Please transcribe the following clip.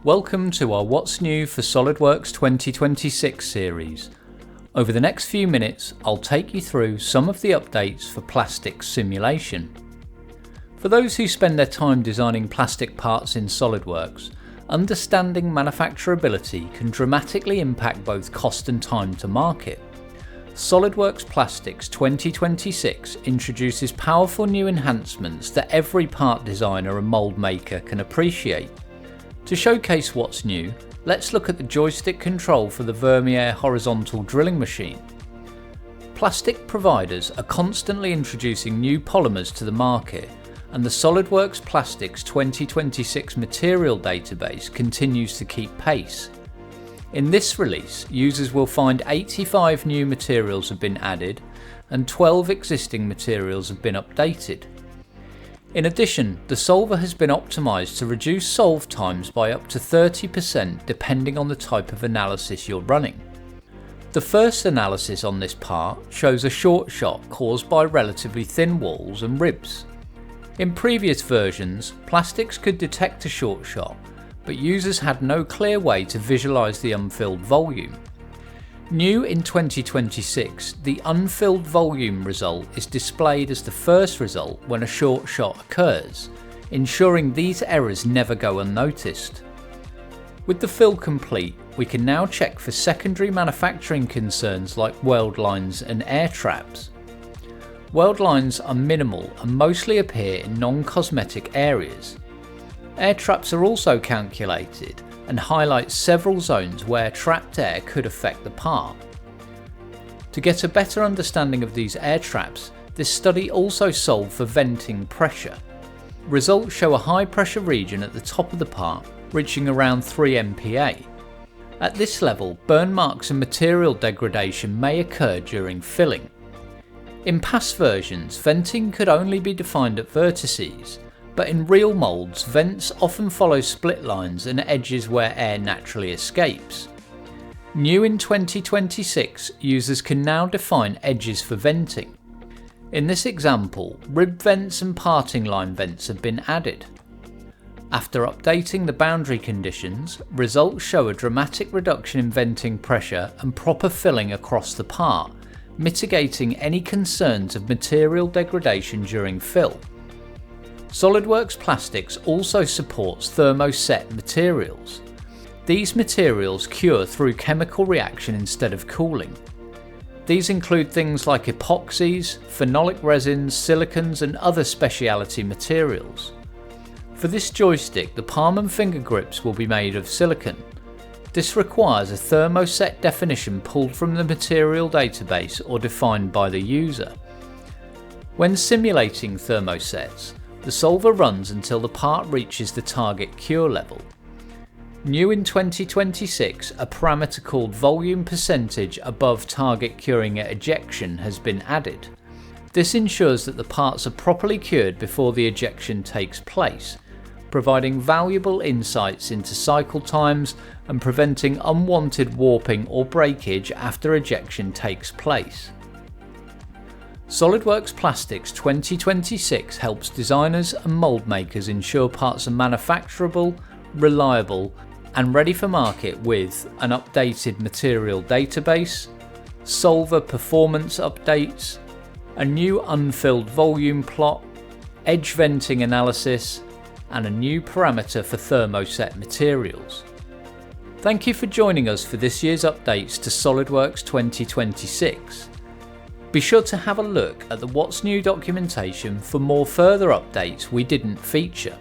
Welcome to our What's New for SOLIDWORKS 2026 series. Over the next few minutes, I'll take you through some of the updates for plastics simulation. For those who spend their time designing plastic parts in SOLIDWORKS, understanding manufacturability can dramatically impact both cost and time to market. SOLIDWORKS Plastics 2026 introduces powerful new enhancements that every part designer and mould maker can appreciate. To showcase what's new, let's look at the joystick control for the Vermeer horizontal drilling machine. Plastic providers are constantly introducing new polymers to the market, and the SOLIDWORKS Plastics 2026 material database continues to keep pace. In this release, users will find 85 new materials have been added and 12 existing materials have been updated. In addition, the solver has been optimized to reduce solve times by up to 30% depending on the type of analysis you're running. The first analysis on this part shows a short shot caused by relatively thin walls and ribs. In previous versions, plastics could detect a short shot, but users had no clear way to visualize the unfilled volume. New in 2026, the unfilled volume result is displayed as the first result when a short shot occurs, ensuring these errors never go unnoticed. With the fill complete, we can now check for secondary manufacturing concerns like weld lines and air traps. Weld lines are minimal and mostly appear in non-cosmetic areas. Air traps are also calculated and highlight several zones where trapped air could affect the part. To get a better understanding of these air traps, this study also solved for venting pressure. Results show a high pressure region at the top of the part, reaching around 3 MPa. At this level, burn marks and material degradation may occur during filling. In past versions, venting could only be defined at vertices, but in real moulds, vents often follow split lines and edges where air naturally escapes. New in 2026, users can now define edges for venting. In this example, rib vents and parting line vents have been added. After updating the boundary conditions, results show a dramatic reduction in venting pressure and proper filling across the part, mitigating any concerns of material degradation during fill. SOLIDWORKS Plastics also supports Thermoset materials. These materials cure through chemical reaction instead of cooling. These include things like epoxies, phenolic resins, silicons and other specialty materials. For this joystick, the palm and finger grips will be made of silicon. This requires a Thermoset definition pulled from the material database or defined by the user. When simulating thermosets, the solver runs until the part reaches the target cure level. New in 2026, a parameter called volume percentage above target curing at ejection has been added. This ensures that the parts are properly cured before the ejection takes place, providing valuable insights into cycle times and preventing unwanted warping or breakage after ejection takes place. SOLIDWORKS Plastics 2026 helps designers and mould makers ensure parts are manufacturable, reliable and ready for market with an updated material database, solver performance updates, a new unfilled volume plot, edge venting analysis and a new parameter for Thermoset materials. Thank you for joining us for this year's updates to SOLIDWORKS 2026. Be sure to have a look at the What's New documentation for more further updates we didn't feature.